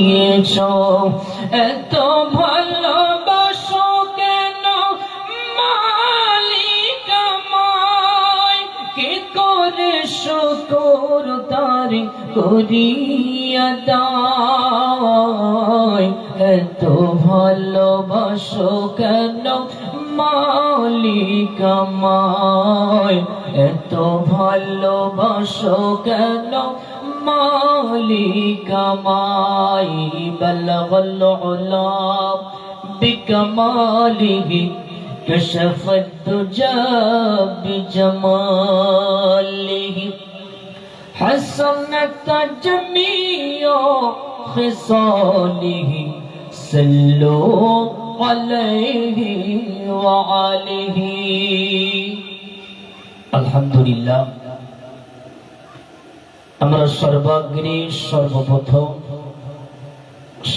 দিয়েছো, এত ভালোবাসো কেন মালিক আমায়, কি করে শুকর তার করিয়া দায়, এত ভালোবাসো কেন মালিক আমায়, এত ভালোবাসো কেন মালিক আমায়। বলগল উলা বিকমালিহি কশফত দুজা বিজমালিহি, حسنت جميع خصاله صلوا عليه وآله। আলহামদুলিল্লাহ, আমরা সর্বাগ্রে সর্বপ্রথম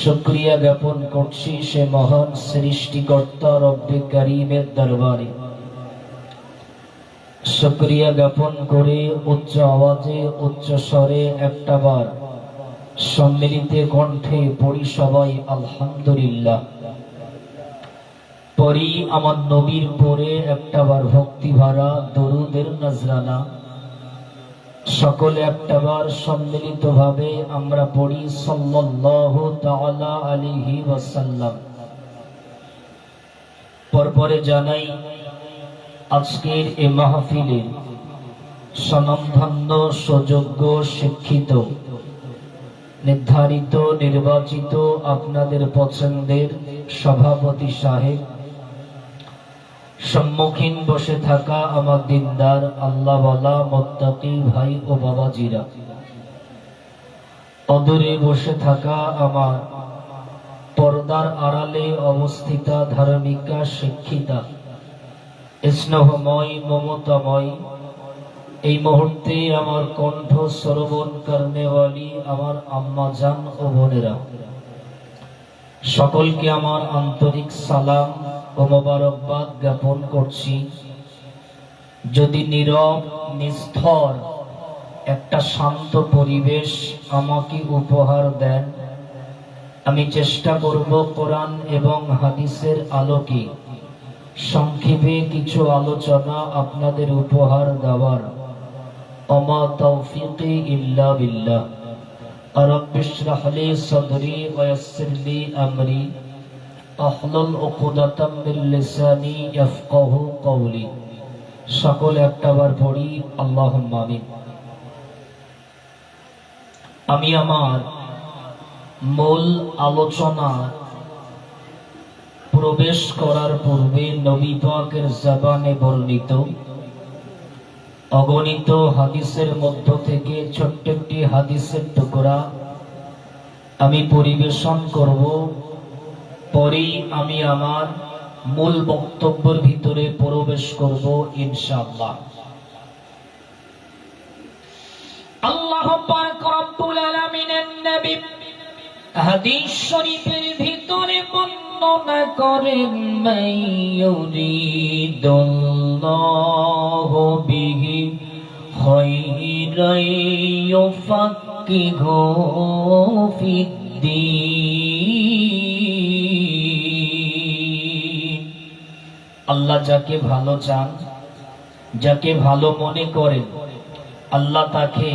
শুকরিয়া জ্ঞাপন করছি সে মহান সৃষ্টিকর্তা রব্বে কারীমের দরবারে। শুকরিয়া জ্ঞাপন করে উচ্চ আওয়াজে উচ্চ স্বরে একটাবার সম্মিলিত কণ্ঠে পড়ি সবাই আলহামদুলিল্লাহ। পরি আমার নবীর পরে একটাবার ভক্তি ভরা দরুদের নজরানা। সকলে একটাবার সম্মিলিত ভাবে আমরা পড়ি সাল্লাল্লাহু তাআলা আলাইহি ওয়াসাল্লাম। পরপরে জানাই আজকের এই মাহফিলে স্বনামধন্য সুযোগ্য শিক্ষিত নির্ধারিত নির্বাচিত আপনাদের পছন্দের সভাপতি সাহেব, সম্মুখীন বসে থাকা আমার দিনদার আল্লাহওয়ালা মুত্তাকি ভাই ও বাবাজিরা, অদূরে বসে থাকা আমার পর্দার আড়ালে অবস্থিতা ধার্মিকা শিক্ষিতা স্নেহময় মমতাময়, এই মুহূর্তে আমার কণ্ঠ শ্রবণ করনেওয়ালি আমার আম্মা জান ও বোনেরা, সকলকে আমার আন্তরিক সালাম ও মোবারকবাদ জ্ঞাপন করছি। যদি নীরব নিস্থর একটা শান্ত পরিবেশ আমাকে উপহার দেন, আমি চেষ্টা করব কোরআন এবং হাদিসের আলোকে সংক্ষেপে কিছু আলোচনা আপনাদের উপহার দেওয়ার। ওমা তৌফিকি ইল্লা বিল্লাহ। রব্বি ইশরাহ লি সাদরি ওয়া ইয়াসসির লি আমরি আহলুল উকদাতাম মিন লিসানি ইয়াফকাহু কওলি। সকলে একটাবার পড়ি আল্লাহুম্মা আমিন। আমি আমার মূল আলোচনা প্রবেশ করার পূর্বে নবী পাকের জবানে বর্ণিত অগণিত হাদিসের মধ্য থেকে ছোট্ট একটি হাদিসের টুকরা আমি পরিবেশন করব। পরেই আমি আমার মূল বক্তব্যের ভিতরে প্রবেশ করব ইনশাআল্লাহ। আল্লাহ পাক রব্বুল আলামিনের নবী হাদিস শরীফের ভিতরে বর্ণনা করেন, মাইয়ুরিদুল্লাহু বিহি খায়রান ইউফাক্কিহু ফিদ্দীন। আল্লাহ যাকে ভালো চান, যাকে ভালো মনে করেন, আল্লাহ তাকে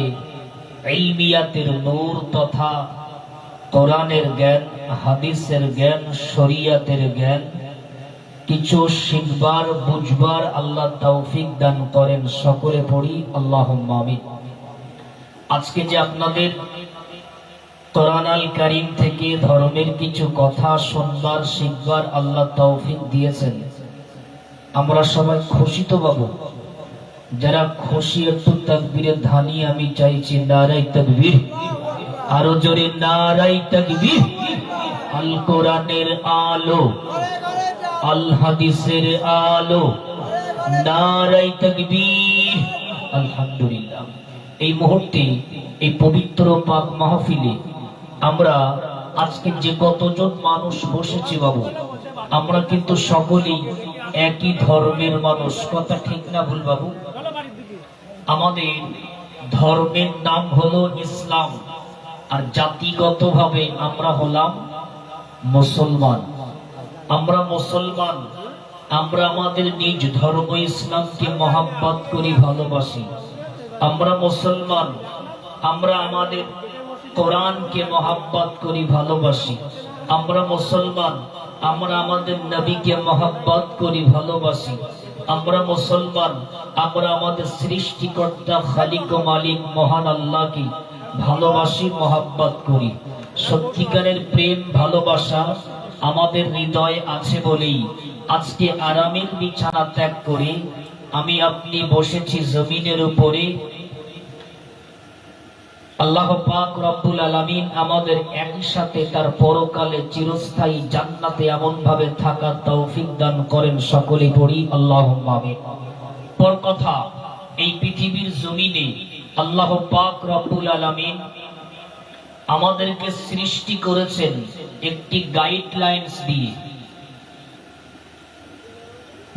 ইলমিয়াতের নূর তথা কোরআনের জ্ঞান, হাদিসের জ্ঞান, শরিয়াতের জ্ঞান কিছু শিখবার বুঝবার আল্লাহ তৌফিক দান করেন। সকলে পড়ি আল্লাহুম্মা আমিন। আজকে যে আপনাদের কোরআন আল কারীম থেকে ধর্মের কিছু কথা শুনবার শিখবার আল্লাহ তৌফিক দিয়েছেন, আমরা সবাই খুশি তো বাবু? যারা খুশি একটু তাকবীরের ধ্বনি আমি চাইছি। নারায়ে তাকবীর, আরো জোরে নারায়ে তাকবীর। আল কোরআনের আলো, আল হাদিসের আলো, নারায়ে তাকবীর। আলহামদুলিল্লাহ। এই মুহূর্তে এই পবিত্র পাক মাহফিলে আমরা আজকে যে কতজন মানুষ বসেছি বাবু, আমরা কিন্তু সকলেই একই ধর্মের মানুষ। কথা ঠিক না ভুল বাবু? আমাদের ধর্মের নাম হলো ইসলাম। আর জাতিগতভাবে আমরা হলাম মুসলমান। আমরা মুসলমান, আমরা আমাদের নিজ ধর্ম ইসলামকে মহাব্বত করি, ভালোবাসি। আমরা মুসলমান, আমরা আমাদের কোরআনকে মহাব্বত করি, ভালোবাসি। আমরা মুসলমান, আমরা আমাদের নবীকে মহাব্বত করি, ভালোবাসি। আমরা মুসলমান, আমরা আমাদের সৃষ্টিকর্তা খালিক ও মালিক মহান আল্লাহকে ভালোবাসি, মহাব্বত করি। সত্যিকারের প্রেম ভালোবাসা আমাদের হৃদয়ে আছে বলেই আজকে আরামের বিছানা ত্যাগ করে আমি আপনি বসেছি জমিনের উপরে। আল্লাহ পাক রব্বুল আলামিন আমাদের একসাথে তার পরকালে চিরস্থায়ী জান্নাতে এমন ভাবে থাকার তৌফিক দান করেন। সকলে পড়ি আল্লাহুম্মা আমিন। পর কথা, এই পৃথিবীর জমিনে আল্লাহ পাক রব্বুল আলামিন আমাদেরকে সৃষ্টি করেছেন একটি গাইডলাইনস দিয়ে।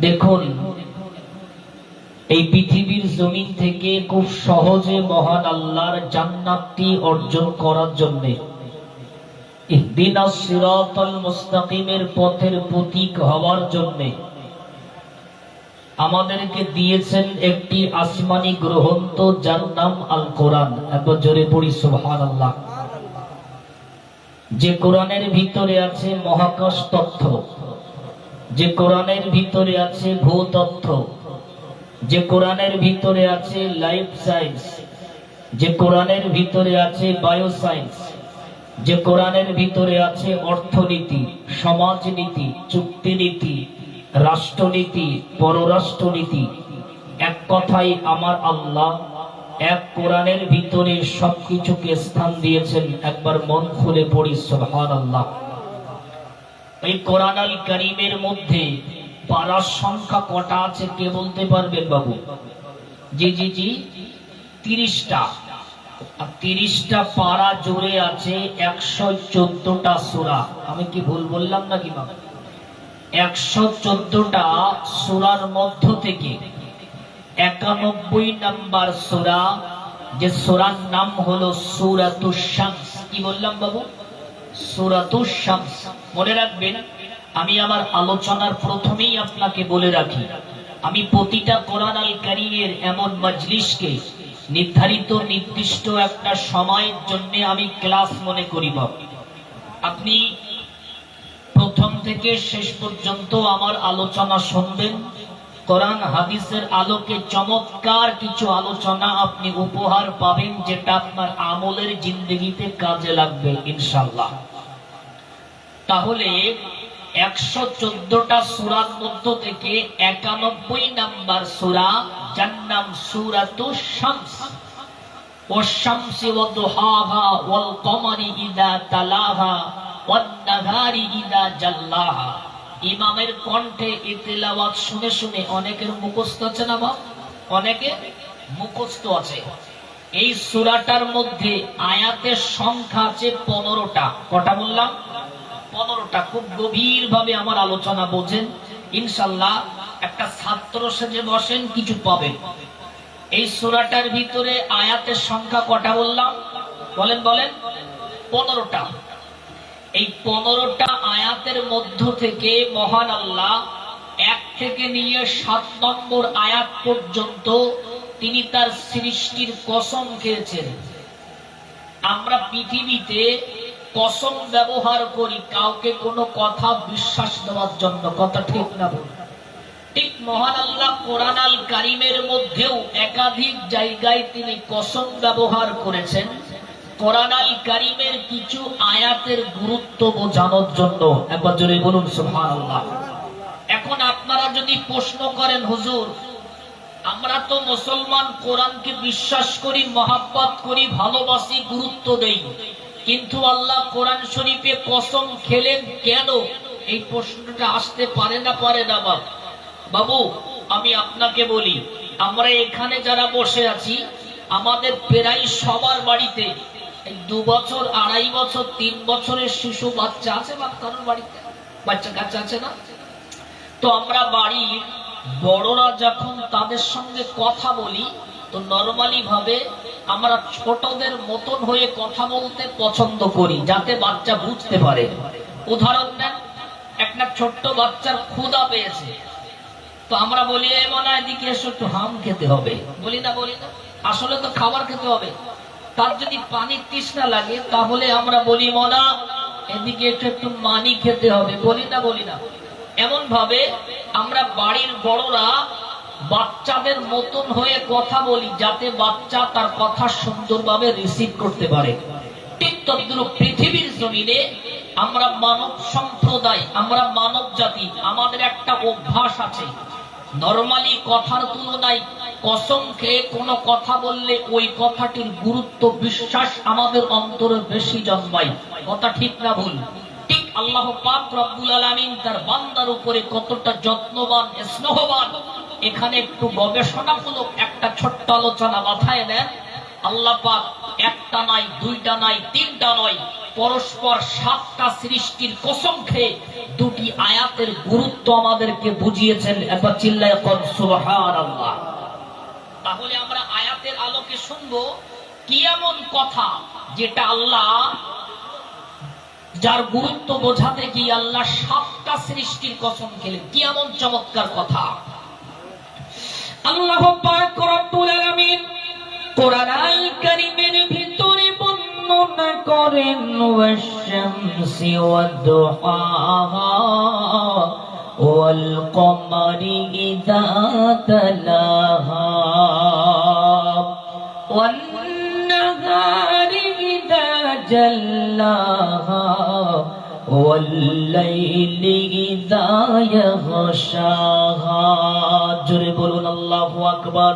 দেখুন, এই পৃথিবীর জমিন থেকে খুব সহজে মহান আল্লাহর জান্নাতটি অর্জন করার জন্য, ইহদিনাস সিরাতাল মুস্তাকিমের পথের প্রতীক হওয়ার জন্য আমাদেরকে দিয়েছেন একটি আসমানি গ্রন্থ, যার নাম আল কোরআন। একবার জোরে পড়ি সুবহানাল্লাহ। যে কোরআনের ভিতরে আছে মহাকাশ তথ্য, যে কোরআনের ভিতরে আছে ভূতত্ত্ব, যে কোরআনের ভিতরে আছে লাইফ সায়েন্স, যে কোরআনের ভিতরে আছে বায়ো সায়েন্স, যে কোরআনের ভিতরে আছে অর্থনীতি, সমাজনীতি, চুক্তিনীতি, রাষ্ট্রনীতি, পররাষ্ট্রনীতি। এক কথায় আমার আল্লাহ এক কোরআনের ভিতরে সবকিছুকে স্থান দিয়েছেন। একবার মন খুলে পড়ি সুবহানাল্লাহ। এই কোরআন আল কারীমের মধ্যে পারার সংখ্যা কটা আছে কে বলতে পারবেন বাবু? জি জি জি, 30টা। আর 30টা পারা জুড়ে আছে 114টা সূরা। আমি কি ভুল বললাম নাকি বাবু? 114টা সূরার মধ্য থেকে 91 নাম্বার সূরা, যে সূরার নাম হলো সূরাতুশ শামস। কি বললাম বাবু? সূরাতুশ শামস। মনে রাখবেন, আমি আমার আলোচনার প্রথমেই আপনাকে বলে রাখি, আমি প্রতিটা কোরআন আল কারীমের এমন মজলিসকে নির্ধারিত নির্দিষ্ট একটা সময়ের জন্য আমি ক্লাস মনে করি। আপনি প্রথম থেকে শেষ পর্যন্ত আমার আলোচনা শুনবেন। কোরআন হাদিসের আলোকে চমৎকার কিছু আলোচনা আপনি উপহার পাবেন, যেটা আপনার আমলের জিন্দেগিতে কাজে লাগবে ইনশাআল্লাহ। তাহলে 114টা সূরার মধ্য থেকে 91 নাম্বার সূরা, যার নাম সূরাতুশ শামস। ওয়াশ শামসি ওয়া দুহাহা ওয়াল কমারি ইযা তালাহা ওয়ান নাহারি ইযা জাল্লাহা। ইমামের কণ্ঠে এই তেলাওয়াত শুনে শুনে অনেকের মুখস্থ আছে না বাপ? অনেকে মুখস্থ আছে। এই সূরাটার মধ্যে আয়াতের সংখ্যা আছে 15টা। কটা বললাম? 15টা। খুব গভীর ভাবে আমার আলোচনা বোঝেন ইনশাআল্লাহ। একটা ছাত্র সেজে বসেন, কিছু পাবেন। এই সূরাটার ভিতরে আয়াতের সংখ্যা কটা বললাম? বলেন বলেন। 15টা। এই 15টা আয়াতের মধ্য থেকে মহান আল্লাহ 1 থেকে নিয়ে 7 নম্বর আয়াত পর্যন্ত তিনি তার সৃষ্টির কসম খেয়েছেন। আমরা পৃথিবীতে কসম ব্যবহার করি কাউকে কোনো কথা বিশ্বাস দেওয়ার জন্য। কথা ঠিক না বল? ঠিক মহান আল্লাহ কোরআন আল কারীমের মধ্যেও একাধিক জায়গায় তিনি কসম ব্যবহার করেছেন কোরআন আল কারীমের কিছু আয়াতের গুরুত্ব বোঝানোর জন্য। একবার জোরে বলুন সুবহানাল্লাহ। এখন আপনারা যদি প্রশ্ন করেন, হুজুর আমরা তো মুসলমান, কোরআনকে বিশ্বাস করি, মহাব্বত করি, ভালোবাসি, গুরুত্ব দেই, কিন্তু আল্লাহ কোরআন শরীফে কসম খেলেন কেন? এই প্রশ্নটা আসতে পারে না পারে না বাবু? আমি আপনাকে বলি, আমরা এখানে যারা বসে আছি, আমাদের প্রায় সবার বাড়িতে 2 বছর, 2.5 বছর, 3 বছরের শিশু বাচ্চা আছে বা কারোর বাড়িতে বাচ্চা কাচ্চা আছে না? তো আমরা বাড়ির বড়রা যখন তাদের সঙ্গে কথা বলি, তো নরমালি ভাবে আমরা ছোটদের মতন হয়ে কথা বলতে পছন্দ করি, যাতে বাচ্চা বুঝতে পারে। উদাহরণ দেন, একটা ছোট্ট বাচ্চার ক্ষুধা পেয়েছে, তো আমরা বলি এই মনে হয় এদিকে এসো, একটু হাম খেতে হবে, বলি না? আসলে তো খাবার খেতে হবে। তার যদি পানির তৃষ্ণা লাগে, তাহলে আমরা বলি মনা এদিকে একটু মানি খেতে হবে, বলি না? এমন ভাবে আমরা বাড়ির বড়রা বাচ্চাদের মতন হয়ে কথা বলি, যাতে বাচ্চা তার কথা সুন্দরভাবে রিসিভ করতে পারে। ঠিক তদ্রূপ পৃথিবীর জমিনে আমরা মানব সম্প্রদায়, আমরা মানব জাতি, আমাদের একটা অভ্যাস আছে। নরমালি কথার তুলনায় কসম খেয়ে কোনো কথা বললে ওই কথাটির গুরুত্ব, বিশ্বাস আমাদের অন্তরে বেশি জন্মায়। কথা ঠিক না ভুল? ঠিক আল্লাহ পাক রব্বুল আলামিন তার বান্দার উপরে কতটা যত্নবান, স্নেহবান, এখানে একটু গবেষণামূলক একটা ছোট্ট আলোচনা মাথায় নেন। আল্লাহ পাক একটা নাই, দুইটা নাই, তিনটা নয়, পরস্পর 7টা সৃষ্টির কসম খেয়ে 2টি আয়াতের গুরুত্ব আমাদেরকে বুঝিয়েছেন। একবার চিল্লায়ে কোন সুবহানাল্লাহ। তাহলে আমরা আয়াতের আলোকে শুনবো কি এমন কথা যেটা আল্লাহ, যার গুরুত্ব বোঝাতে গিয়ে আল্লাহ 7টা সৃষ্টির কসম খেলেন। কি এমন চমৎকার কথা! আল্লাহ পাক রব্বুল আলামিন কোরআন আল কারীমের ভিতরে বর্ণনা করেন, ওয়াশ-শামসি ওয়াদ-দুহাহা ওয়াল কমারি ইযা তালাহা ওয়ান-নাহারি ইযা জাল্লাহা ওয়াল-লাইলি ইযা ইয়াগশাহা। জোরে বলুন আল্লাহু আকবার।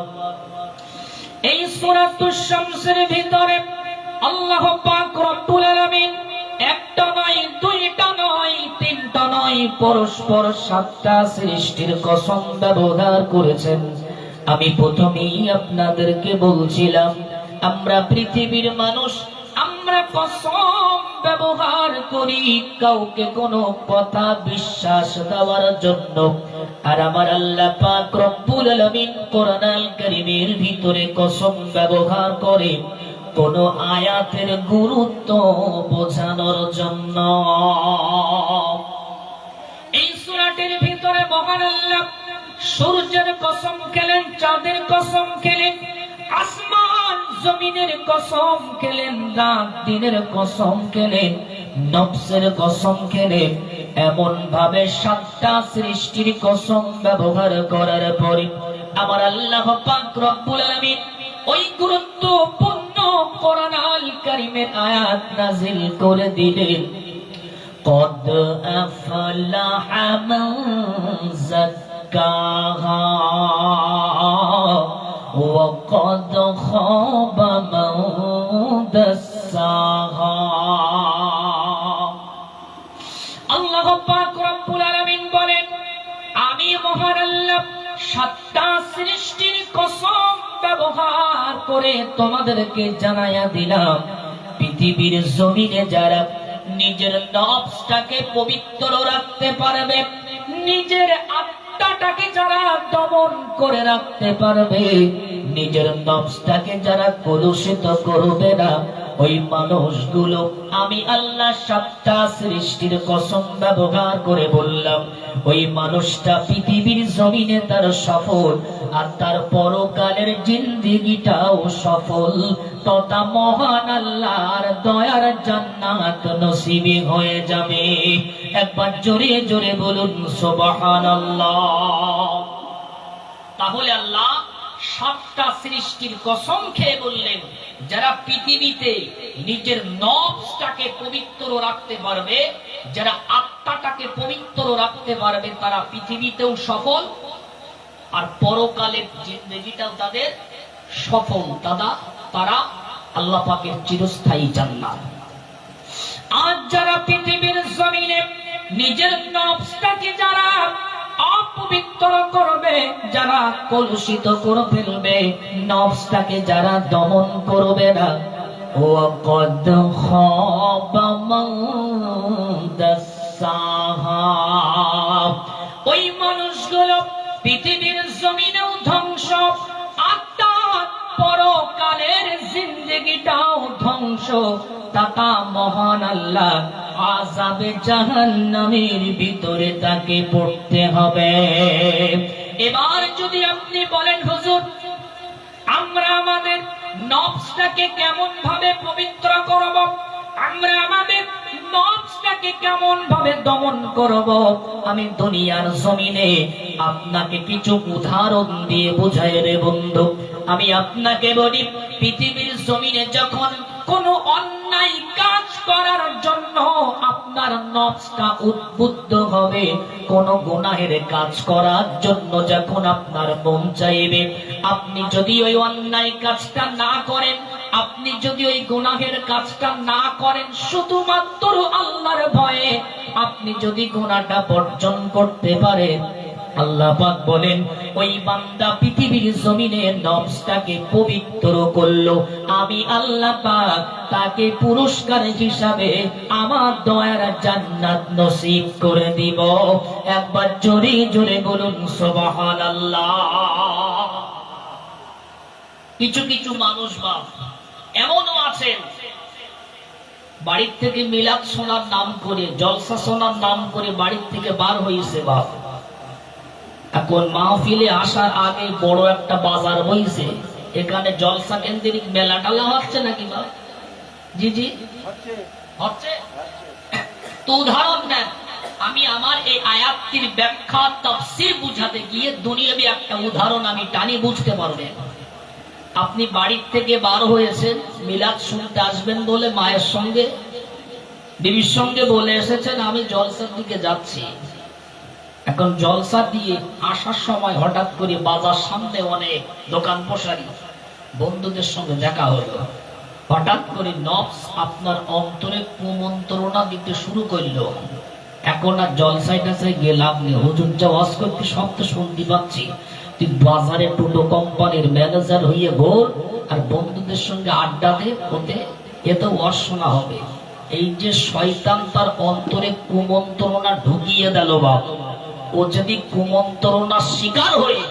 এই সূরাতুশ শামসের ভিতরে আল্লাহ পাক রব্বুল আলামিন একটা নয়, দুইটা নয়, তিনটা নয়, পরস্পর 7টা সৃষ্টির কসম ব্যবহার করেছেন। আমি প্রথমেই আপনাদেরকে বলছিলাম, আমরা পৃথিবীর মানুষ, আমরা কসম ব্যবহার করি কাউকে কোনো কথা বিশ্বাস দেওয়ার জন্য। আর আমার আল্লাহ পাক রব্বুল আলামিন কোরআন আল কারীমের ভিতরে কসম ব্যবহার করে কোন আয়াতের গুরুত্ব বোঝানোর জন্য। এই সূরাটির ভিতরে মহান আল্লাহ সূর্যের কসম খেলেন, চাঁদের কসম খেলেন, আসমান জমিনের কসম খেলেন, রাত দিনের কসম খেলেন, নফসের কসম খেলেন। এমন ভাবে 7টা সৃষ্টির কসম ব্যবহার করার পরে আমার আল্লাহ পাক রব্বুল আলামিন ওই গুরুত্বপূর্ণ কোরআন আল কারীমের আয়াত নাযিল করে দিলেন, قد أفلح من زكاها وقد خاب من دساها। আল্লাহ পাক রব্বুল আলামিন বলেন, আমি মহান আল্লাহ 7টা সৃষ্টির কসম ব্যবহার করে তোমাদেরকে জানায়া দিলাম, পৃথিবীর জমিনে যারা নিজের নফসটাকে পবিত্র রাখতে পারবে, নিজের আত্মাটাকে যারা দমন করে রাখতে পারবে, নিজের নফসটাকে যারা কলুষিত করবে না, ওই মানুষগুলো আমি আল্লাহ 7টা সৃষ্টির কসম ব্যবহার করে বললাম, ওই মানুষটা পৃথিবীর জমিনে তার সফল, আর তার পরকালের জিন্দেগিটাও সফল, তথা মহান আল্লাহর দয়ার জান্নাত নসিবে হয়ে যাবে। একবার জোরে জোরে বলুন সুবহানাল্লাহ। তাহলে আল্লাহ 7টা সৃষ্টির কসম খেয়ে বললেন, যারা পৃথিবীতে নিজের নফসটাকে পবিত্র রাখতে পারবে, যারা আত্মাটাকে পবিত্র রাখতে পারবে, তারা পৃথিবীতেও সফল, আর পরকালের জিন্দেগিটাও তাদের সফল, তারা আল্লাহ পাকের চিরস্থায়ী জান্নাত। আজ যারা পৃথিবীর জমিনে নিজের নফসটাকে যারা অপবিত্র করবে, যারা কলুষিত করে ফেলবে, নফসটাকে যারা দমন করবে না, ওয়াকাদ খাবা মান দাসাহা, ওই মানুষগুলো পৃথিবীর জমিনেও ধ্বংস, আত্মার পরকালের ধ্বংস, তাতা মহান আল্লাহ আযাবে জাহান্নামের ভিতরে তাকে পড়তে হবে। এবার যদি আপনি বলেন হুজুর, আমরা আমাদের নফসটাকে কেমন ভাবে পবিত্র করব, আমরা আমাদের নফসটাকে কেমন ভাবে দমন করব, আমি দুনিয়ার জমিনে আপনাকে কিছু উদাহরণ দিয়ে বুঝাই রে বন্ধু। আমি আপনাকে বলি, পৃথিবীর জমিনে যখন কোন অন্যায় কাজ করার জন্য আপনার নফসটা উদ্বুদ্ধ হবে, কোন গুনাহের কাজ করার জন্য যখন আপনার মন চাইবে, আপনি যদি ওই অন্যায় কাজটা না করেন, আপনি যদি ওই গুনাহের কাজটা না করেন, শুধুমাত্র আল্লাহর ভয়ে আপনি যদি গুনাহটা বর্জন করতে পারেন, আল্লাহ পাক বলেন ওই বান্দা পৃথিবীর জমিনে নফসটাকে পবিত্র করলো, আমি আল্লাহ পাক তাকে পুরস্কার হিসাবে আমার দয়ার জান্নাত নসিব করে দিব। একবার জোরে জোরে বলুন সুবহানাল্লাহ। কিছু কিছু মানুষ বাপ এমনও আছেন, বাড়ির থেকে মিলাদ শোনার নাম করে, জলসা শোনার নাম করে বাড়ির থেকে বার হয়েছে বাপ। এখন মাহফিলে আসার আগে বড় একটা বাজার বইছে, এখানে জলসা কেন্দ্রিক মেলা টালা হচ্ছে নাকি বাপ? জি জি হচ্ছে। তো উদাহরণ দেন, আমি আমার এই আয়াতটির ব্যাখ্যা তাফসীর বুঝাতে গিয়ে দুনিয়াবি একটা উদাহরণ আমি টানি, বুঝতে পারবেন। আপনি বাড়ির থেকে বার হয়েছেন, মিলাদ শুনতে আসবেন বলে মায়ের সঙ্গে বিবির সঙ্গে বলে এসেছেন আমি জলসার দিকে যাচ্ছি। এখন জলসা দিয়ে আসার সময় হঠাৎ করে বাজার সামনে অনেক দোকান পোশারি বন্ধুদের সঙ্গে দেখা হলো। হঠাৎ করে নফস আপনার অন্তরে কুমন্ত্রণা দিতে শুরু করলো, এখন আর জলসায় টাসায় গিয়ে লাভ নেই, হুজুর যা ওয়াজ করতে সব তো শুনতে পাচ্ছি, তুই বাজারে টুটো কোম্পানির ম্যানেজার হইয়ে ঘোর আর বন্ধুদের সঙ্গে আড্ডা দে, ওতে এত ওয়াজ শোনা হবে। এই যে শয়তান তার অন্তরে কুমন্ত্রণা ঢুকিয়ে দিল বাপ, ও যদি কুমন্ত্রণার শিকার হয়ে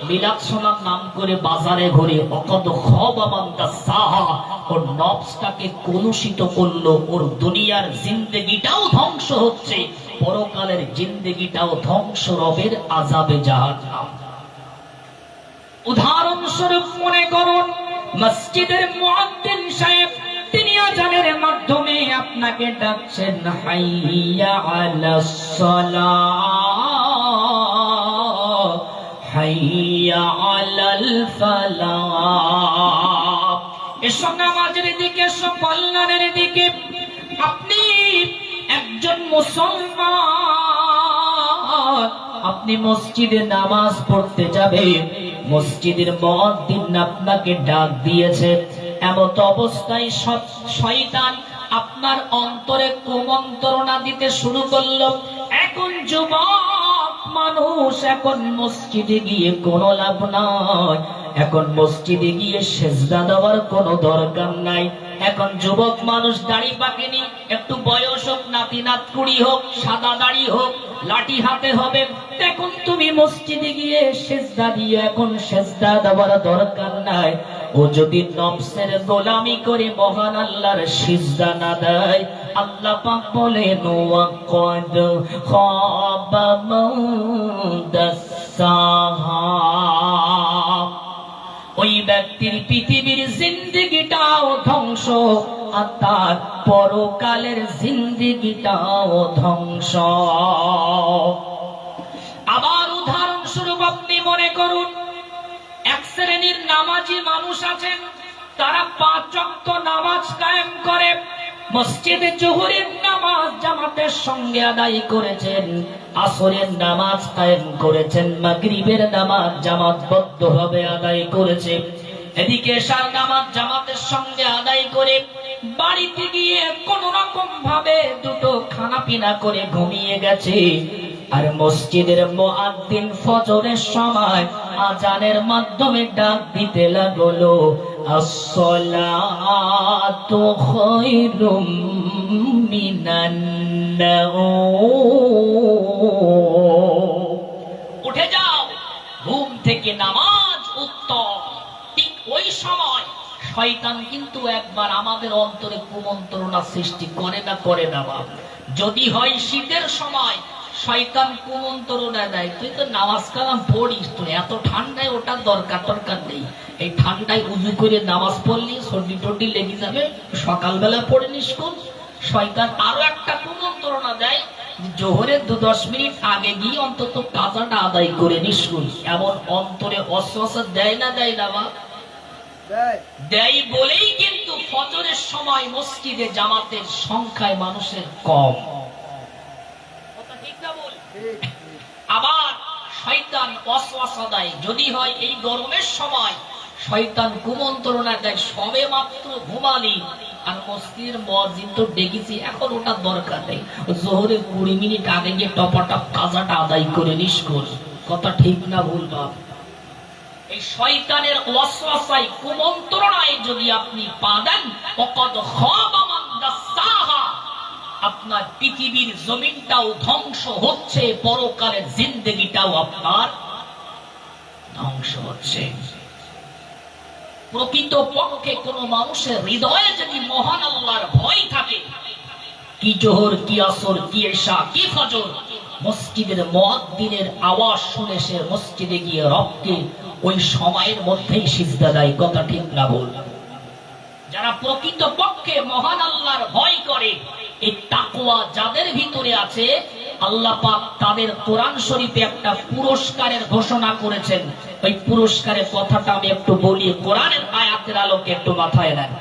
মিলাদ শোনার নাম করে বাজারে ঘুরে অকদ খবামান্তা সাহা, ওর নফসটাকে কলুষিত করলো, ওর দুনিয়ার জিন্দেগিটাও ধ্বংস হচ্ছে, পরকালের জিন্দেগিটাও ধ্বংস, রবের আযাবে জাহান্নাম। উদাহরণস্বরূপ মনে করুন, মসজিদের মুয়াজ্জিন সাহেব তিনি আযানের মাধ্যমে আপনাকে ডাকছেন, হাইয়া আলাস সালাহ, হাইয়া আলাল ফালাহ, এসব নামাজের দিকে, এসব কল্যাণের দিকে। আপনি একজন মুসলমান, আপনি মসজিদে নামাজ পড়তে যাবেন, মসজিদের মুয়াজ্জিন আপনাকে ডাক দিয়েছে, এমত অবস্থায় সব শয়তান আপনার অন্তরে কুমন্ত্রণা দিতে শুরু করলো। এখন যুবক মানুষ, এখন মসজিদে গিয়ে কোনো লাভ নাই, এখন মসজিদে গিয়ে সেজদা দেওয়ার কোনো দরকার নাই। এখন যুবক মানুষ দাড়ি পাকেনি, একটু বয়স হোক, নাতি নাতকুড়ি হোক, সাদা দাড়ি হোক, লাঠি হাতে হবে, এখন তুমি মসজিদে গিয়ে সেজদা দিয়ে এখন সেজদা দেওয়ার দরকার নাই। ও যদি নফসের গোলামি করে মহান আল্লাহর সিজদা না দেয়, আল্লাহ পাক বলেন ওয়াকাদ খাবা মান দাসাহা, ওই ব্যক্তির পৃথিবীর জিন্দেগিটাও ধ্বংস আর তার পরকালের জিন্দেগিটাও ধ্বংস। আবার উদাহরণস্বরূপ আপনি মনে করুন, এক শ্রেণীর নামাজি মানুষ আছেন, তারা 5 ওয়াক্ত নামাজ কায়েম করে, মসজিদে জোহরের নামাজ জামাতের সঙ্গে আদায় করেছেন, আসরের নামাজ কায়েম করেছেন, মাগরিবের নামাজ জামাতবদ্ধভাবে আদায় করেছে, এদিকে এশার নামাজ জামাতের সঙ্গে আদায় করে বাড়িতে গিয়ে কোন রকম ভাবে দুটো খানা পিনা করে ঘুমিয়ে গেছে। আর মসজিদের মুয়াজ্জিন ফজরের সময় আযানের মাধ্যমে ডাক দিতে লাগলো, আসসালাতু খায়রুম মিনান নাওম, উঠে যাও ঘুম থেকে, নামাজ উত্তম। ঠিক ওই সময় শয়তান কিন্তু একবার আমাদের অন্তরে কুমন্ত্রণা সৃষ্টি করে না বাপ। যদি হয় শীতের সময় শয়তান কুমন্ত্রণা দেয়, তুই তো নামাজ কালাম পড়িস, তো এত ঠান্ডায় ওটার দরকার নেই, এই ঠান্ডায় উজু করে নামাজ পড়লি সর্দি টর্দি লেগে যাবে, সকালবেলা পড়ে নিস। শয়তান আরো একটা কুমন্ত্রণা দেয়, জোহরের 2-10 মিনিট আগে গিয়ে অন্তত কাজাটা আদায় করে নিস। এমন অন্তরে অসওয়াসা দেয় না বাপ? দেয় বলেই কিন্তু ফজরের সময় মসজিদে জামাতের সংখ্যায় মানুষের কম। আবার শয়তান ওয়াসওয়াসা দেয়, যদি হয় এই গরমের সময় শয়তান কুমন্ত্রণা দেয়, সবে মাত্র ঘুমালি আর মসজিদের মুয়াজ্জিন তো ডেকেছি, এখন ওটা দরকার নেই, জোহরের 20 মিনিট আগে গিয়ে টপাটপ কাজাটা আদায় করে নিস। কথা ঠিক না ভুল বাপ? এই শয়তানের ওয়াসওয়াসায় কুমন্ত্রণায় যদি আপনি পা দেন, ওয়াকাদ খাবা মান দাসাহা, আপনার পৃথিবীর জমিনটাও ধ্বংস হচ্ছে, পরকালের জিন্দেগিটাও আপনার ধ্বংস হচ্ছে। প্রকৃত পক্ষে কোন মানুষের হৃদয়ে যদি মহান আল্লাহর ভয় থাকে, কি জোহর, কি আসর, কি এশা, কি ফজর, মসজিদের মুয়াজ্জিনের আওয়াজ শুনে সে মসজিদে গিয়ে রবকে ওই সময়ের মধ্যেই সিজদা দেয়। কথা ঠিক না ভুল? যারা প্রকৃত পক্ষে মহান আল্লাহর ভয় করে, এই তাকওয়া যাদের ভিতরে আছে, আল্লাহ পাক তাদের কোরআন শরীফে একটা পুরস্কারের ঘোষণা করেছেন। ওই পুরস্কারের কথাটা আমি একটু বলি, কোরআনের আয়াতের আলোকে একটু মাথায় নেন।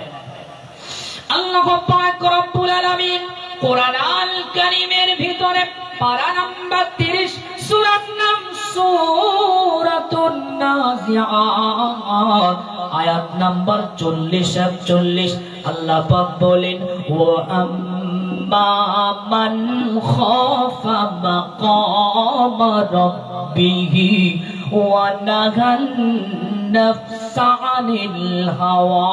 আল্লাহ পাক রব্বুল আলামিন কোরআন আল কারীমের ভিতরে পারা নাম্বার 30, সূরার নাম সূরাতুন নাজিআত, আয়াত নাম্বার 40-41 আল্লাহ পাক বলেন, ওয়া আম্মা মান খাফা মাকাম রাব্বিহি ওয়া নাহান নাফসা আনিল হাওয়া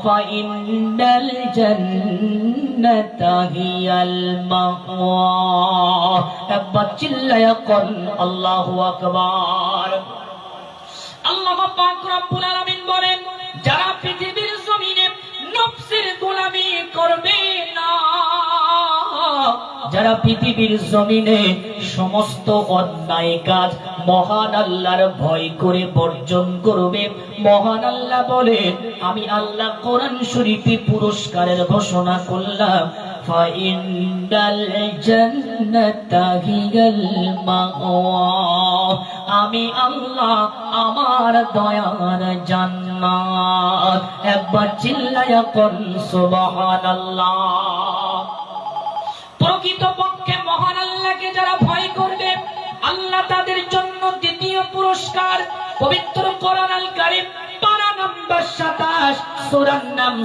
ফাইন্নাল জান্নাতা হিয়াল মাওয়া। একবার চিল্লায়া কোন আল্লাহু আকবার। আল্লাহ পাক রব্বুল আলামিন বলেন, যারা পৃথিবীর জমিনে নফসের গোলামি করবে না, যারা পৃথিবীর জমিনে সমস্ত অন্যায় কাজ মহান আল্লাহর ভয় করে বর্জন করবে, মহান আল্লাহ বলেন, আমি আল্লাহ কোরআন শরীফে পুরস্কারের ঘোষণা করলাম, ফাইন্নাল জান্নাতা হিয়াল মাওয়া, আমি আল্লাহ আমার দয়ার জান্নাত। একবার চিল্লায়া কোন সুবহানাল্লাহ। প্রকৃত পক্ষে মহান আল্লাহকে যারা ভয় করবে, আল্লাহ তাদের জন্য দ্বিতীয় পুরস্কার পবিত্র কোরআন আল কারীম পারা নাম্বার 27, সূরার নাম